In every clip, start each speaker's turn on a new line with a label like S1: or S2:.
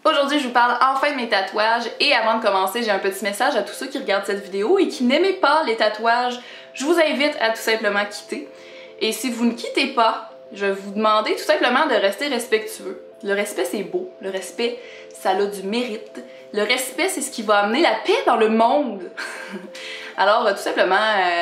S1: Aujourd'hui, je vous parle enfin de mes tatouages et avant de commencer, j'ai un petit message à tous ceux qui regardent cette vidéo et qui n'aimaient pas les tatouages. Je vous invite à tout simplement quitter. Et si vous ne quittez pas, je vais vous demander tout simplement de rester respectueux. Le respect, c'est beau. Le respect, ça a du mérite. Le respect, c'est ce qui va amener la paix dans le monde. Alors, tout simplement,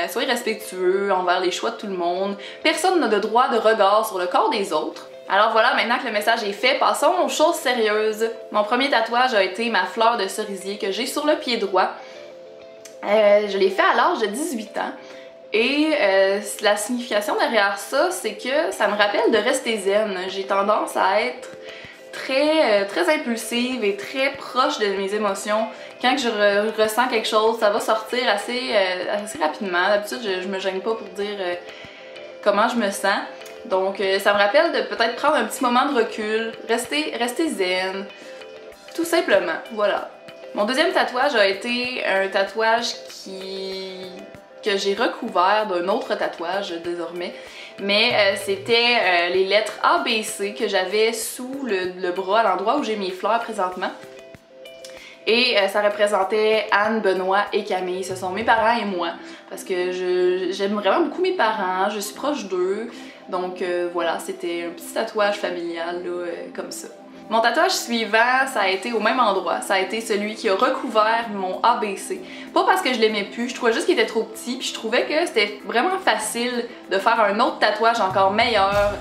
S1: soyez respectueux envers les choix de tout le monde. Personne n'a de droit de regard sur le corps des autres. Alors voilà, maintenant que le message est fait, passons aux choses sérieuses. Mon premier tatouage a été ma fleur de cerisier que j'ai sur le pied droit. Je l'ai fait à l'âge de 18 ans. Et la signification derrière ça, c'est que ça me rappelle de rester zen. J'ai tendance à être très impulsive et très proche de mes émotions. Quand je ressens quelque chose, ça va sortir assez rapidement. D'habitude, je me gêne pas pour dire comment je me sens. Donc ça me rappelle de peut-être prendre un petit moment de recul, rester zen, tout simplement, voilà. Mon deuxième tatouage a été un tatouage que j'ai recouvert d'un autre tatouage désormais, mais c'était les lettres ABC que j'avais sous le bras, à l'endroit où j'ai mes fleurs présentement. Et ça représentait Anne, Benoît et Camille. Ce sont mes parents et moi. Parce que j'aime vraiment beaucoup mes parents, je suis proche d'eux. Donc voilà, c'était un petit tatouage familial là, comme ça. Mon tatouage suivant, ça a été au même endroit. Ça a été celui qui a recouvert mon ABC. Pas parce que je l'aimais plus, je trouvais juste qu'il était trop petit. Puis je trouvais que c'était vraiment facile de faire un autre tatouage encore meilleur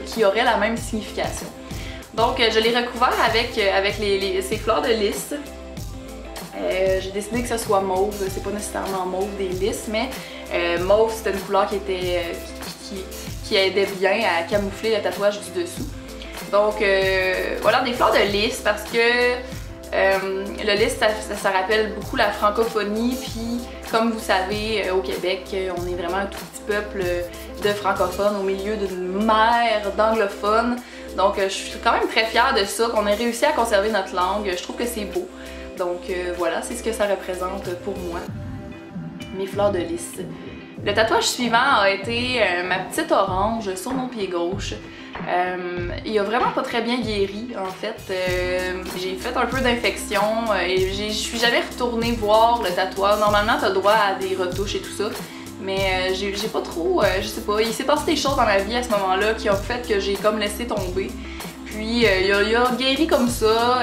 S1: qui aurait la même signification. Donc je l'ai recouvert avec ces fleurs de lys. J'ai décidé que ce soit mauve, c'est pas nécessairement mauve des lys, mais mauve c'était une couleur qui aidait bien à camoufler le tatouage du dessous. Donc voilà, des fleurs de lys parce que le lys ça rappelle beaucoup la francophonie, puis comme vous savez au Québec on est vraiment un tout petit peuple de francophones au milieu d'une mer d'anglophones. Donc je suis quand même très fière de ça, qu'on ait réussi à conserver notre langue, je trouve que c'est beau. Donc voilà, c'est ce que ça représente pour moi, mes fleurs de lys. Le tatouage suivant a été ma petite orange sur mon pied gauche. Il a vraiment pas très bien guéri en fait. J'ai fait un peu d'infection et je suis jamais retournée voir le tatouage. Normalement t'as droit à des retouches et tout ça. Mais j'ai pas trop, je sais pas, il s'est passé des choses dans ma vie à ce moment-là qui ont fait que j'ai comme laissé tomber. Puis il a guéri comme ça,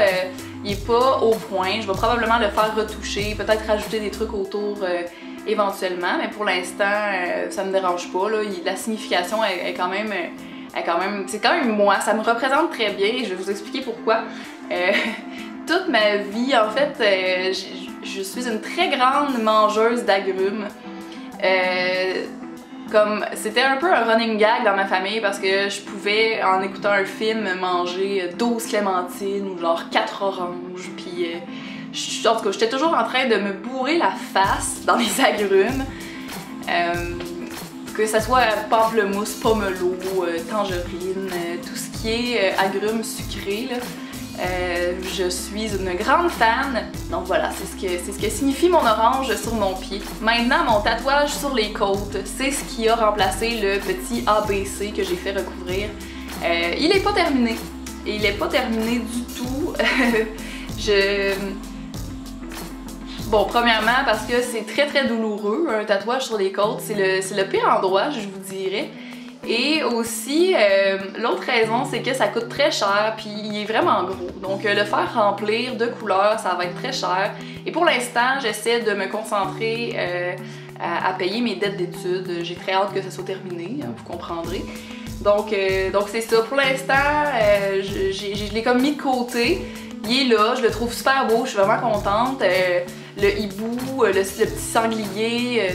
S1: il est pas au point, je vais probablement le faire retoucher, peut-être rajouter des trucs autour éventuellement, mais pour l'instant ça me dérange pas, là. La signification est quand même, c'est quand même moi, ça me représente très bien et je vais vous expliquer pourquoi. Toute ma vie, en fait, je suis une très grande mangeuse d'agrumes. Comme c'était un peu un running gag dans ma famille parce que je pouvais, en écoutant un film, manger 12 clémentines ou genre 4 oranges, puis en tout cas, j'étais toujours en train de me bourrer la face dans les agrumes. Que ça soit pamplemousse, pomelo, tangerine, tout ce qui est agrumes sucrés, là. Je suis une grande fan, donc voilà, c'est ce que signifie mon orange sur mon pied. Maintenant, mon tatouage sur les côtes, c'est ce qui a remplacé le petit ABC que j'ai fait recouvrir. Il est pas terminé, et il est pas terminé du tout. Bon, premièrement, parce que c'est très douloureux, un tatouage sur les côtes, c'est le pire endroit, je vous dirais. Et aussi, l'autre raison, c'est que ça coûte très cher, puis il est vraiment gros. Donc le faire remplir de couleurs, ça va être très cher. Et pour l'instant, j'essaie de me concentrer à payer mes dettes d'études. J'ai très hâte que ça soit terminé, hein, vous comprendrez. Donc c'est ça, pour l'instant, je l'ai comme mis de côté. Il est là, je le trouve super beau, je suis vraiment contente. Le hibou, le petit sanglier...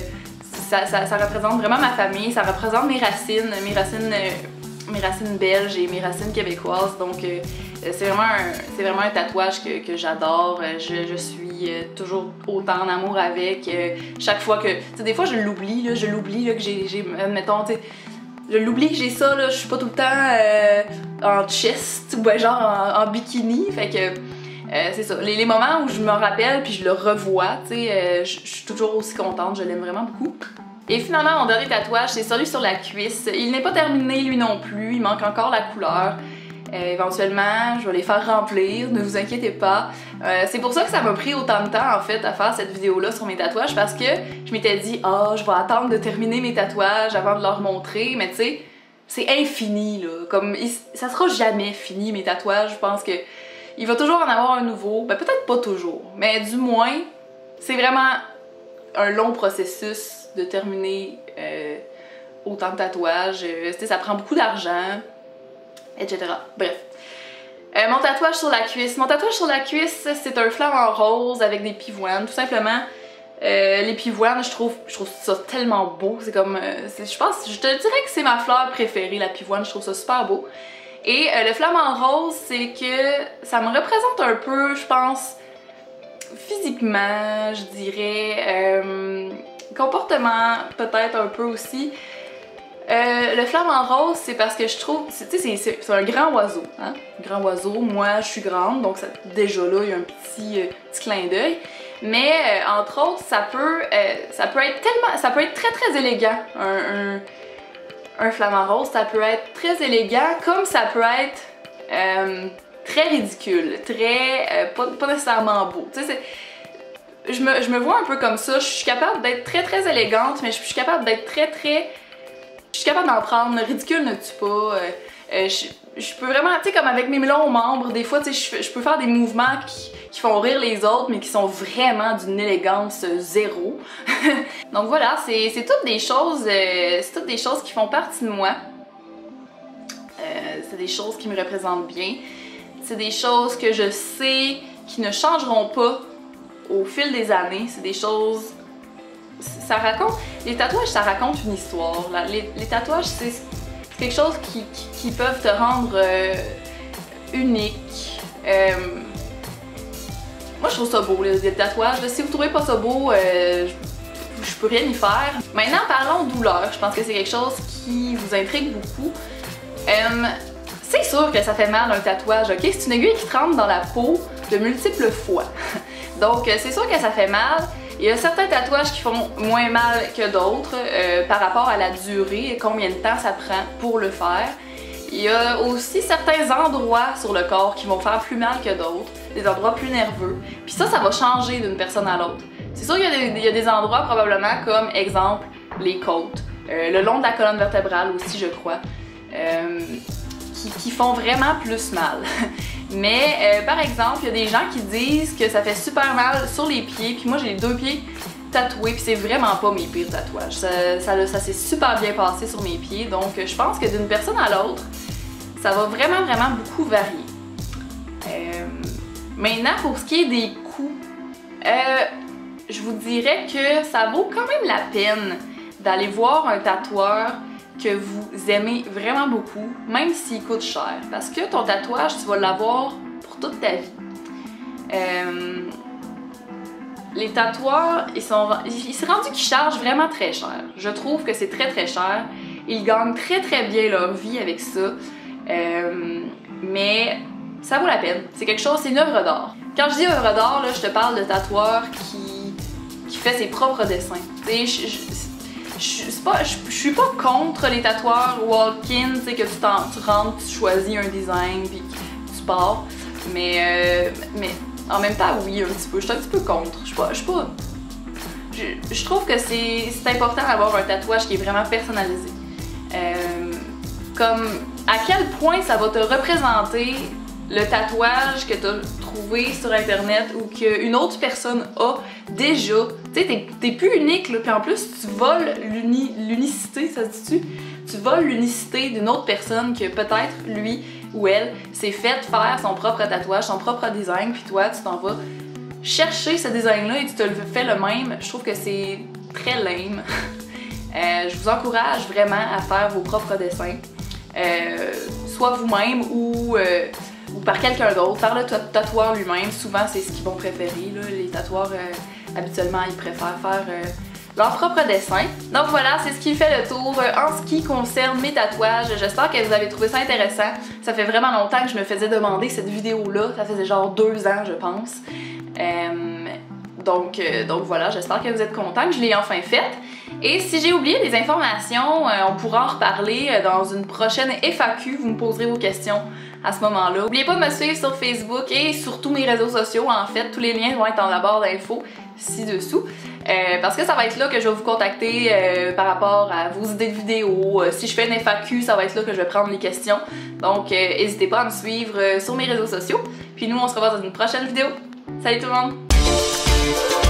S1: Ça représente vraiment ma famille, ça représente mes racines belges et mes racines québécoises. Donc c'est vraiment un tatouage que j'adore. Je suis toujours autant en amour avec. Chaque fois que, tu sais, des fois je l'oublie que j'ai, admettons, tu sais, je l'oublie que j'ai ça, là, je suis pas tout le temps en chest ou ben genre en bikini. Fait que c'est ça, les moments où je me rappelle puis je le revois, tu sais, je suis toujours aussi contente, je l'aime vraiment beaucoup. Et finalement, mon dernier tatouage, c'est celui sur la cuisse. Il n'est pas terminé lui non plus, il manque encore la couleur. Éventuellement, je vais les faire remplir, ne vous inquiétez pas. C'est pour ça que ça m'a pris autant de temps en fait à faire cette vidéo-là sur mes tatouages parce que je m'étais dit « Ah, je vais attendre de terminer mes tatouages avant de leur montrer », mais tu sais, c'est infini là, comme ça sera jamais fini mes tatouages, je pense que il va toujours en avoir un nouveau, ben peut-être pas toujours, mais du moins, c'est vraiment un long processus de terminer autant de tatouages, ça prend beaucoup d'argent, etc. Bref. Mon tatouage sur la cuisse. Mon tatouage sur la cuisse, c'est un flamant rose avec des pivoines, tout simplement. Les pivoines, je trouve ça tellement beau. C'est comme, je te dirais que c'est ma fleur préférée, la pivoine. Je trouve ça super beau. Et le flamant rose, c'est que ça me représente un peu, je pense, physiquement, je dirais, comportement peut-être un peu aussi. Le flamant rose, c'est parce que je trouve, tu sais, c'est un grand oiseau, hein? Grand oiseau, moi je suis grande, donc déjà là, il y a un petit clin d'œil. Mais entre autres, ça peut être très très élégant, un flamant rose, ça peut être très élégant, comme ça peut être très ridicule, très, pas nécessairement beau. Tu sais, je me vois un peu comme ça, je suis capable d'être très très élégante, mais je suis capable d'être je suis capable d'en prendre, le ridicule ne tue pas. Je peux vraiment, tu sais, comme avec mes longs membres, des fois, tu sais, je peux faire des mouvements qui font rire les autres, mais qui sont vraiment d'une élégance zéro. Donc voilà, c'est toutes des choses qui font partie de moi. C'est des choses qui me représentent bien. C'est des choses que je sais qui ne changeront pas au fil des années. C'est des choses... Les tatouages, ça raconte une histoire. Les tatouages, c'est quelque chose qui peuvent te rendre unique. Moi, je trouve ça beau, les tatouages. Si vous trouvez pas ça beau, je peux rien y faire. Maintenant, parlons douleur. Je pense que c'est quelque chose qui vous intrigue beaucoup. C'est sûr que ça fait mal un tatouage, ok? C'est une aiguille qui rentre dans la peau de multiples fois. Donc, c'est sûr que ça fait mal. Il y a certains tatouages qui font moins mal que d'autres par rapport à la durée et combien de temps ça prend pour le faire. Il y a aussi certains endroits sur le corps qui vont faire plus mal que d'autres, des endroits plus nerveux. Puis ça va changer d'une personne à l'autre. C'est sûr qu'il y a des endroits probablement comme exemple les côtes, le long de la colonne vertébrale aussi je crois, qui font vraiment plus mal. Mais par exemple, il y a des gens qui disent que ça fait super mal sur les pieds, puis moi j'ai les deux pieds tatoués, puis c'est vraiment pas mes pires tatouages. Ça s'est super bien passé sur mes pieds, donc je pense que d'une personne à l'autre, ça va vraiment beaucoup varier. Maintenant, pour ce qui est des coûts, je vous dirais que ça vaut quand même la peine d'aller voir un tatoueur que vous aimez vraiment beaucoup, même s'il coûte cher. Parce que ton tatouage, tu vas l'avoir pour toute ta vie. Les tatoueurs, il s'est rendu qu'ils chargent vraiment très cher. Je trouve que c'est très cher. Ils gagnent très bien leur vie avec ça. Mais ça vaut la peine. C'est quelque chose, c'est une œuvre d'art. Quand je dis œuvre d'art, là, je te parle de tatoueur qui fait ses propres dessins. Je suis pas contre les tatoueurs walk-in, tu sais, que tu rentres, tu choisis un design puis tu pars. Mais en même temps, oui, un petit peu. Je suis un petit peu contre. Je trouve que c'est important d'avoir un tatouage qui est vraiment personnalisé. Comme à quel point ça va te représenter le tatouage que tu as trouvé sur internet ou qu'une autre personne a déjà. Tu sais, t'es plus unique, là, puis en plus tu voles l'unicité, ça se dit-tu? Tu voles l'unicité d'une autre personne que peut-être lui ou elle s'est fait faire son propre tatouage, son propre design, puis toi tu t'en vas chercher ce design-là et tu te le fais le même. Je trouve que c'est très lame. Je vous encourage vraiment à faire vos propres dessins. Soit vous-même ou par quelqu'un d'autre, par le tatoueur lui-même. Souvent, c'est ce qu'ils vont préférer. Là. Les tatoueurs, habituellement, ils préfèrent faire leur propre dessin. Donc voilà, c'est ce qui fait le tour en ce qui concerne mes tatouages. J'espère que vous avez trouvé ça intéressant. Ça fait vraiment longtemps que je me faisais demander cette vidéo-là. Ça faisait genre 2 ans, je pense. Donc voilà, j'espère que vous êtes contents, que je l'ai enfin faite. Et si j'ai oublié des informations, on pourra en reparler dans une prochaine FAQ. Vous me poserez vos questions à ce moment-là. N'oubliez pas de me suivre sur Facebook et sur tous mes réseaux sociaux. En fait, tous les liens vont être dans la barre d'infos ci-dessous. Parce que ça va être là que je vais vous contacter par rapport à vos idées de vidéos. Si je fais une FAQ, ça va être là que je vais prendre les questions. Donc, n'hésitez pas à me suivre sur mes réseaux sociaux. Puis nous, on se revoit dans une prochaine vidéo. Salut tout le monde!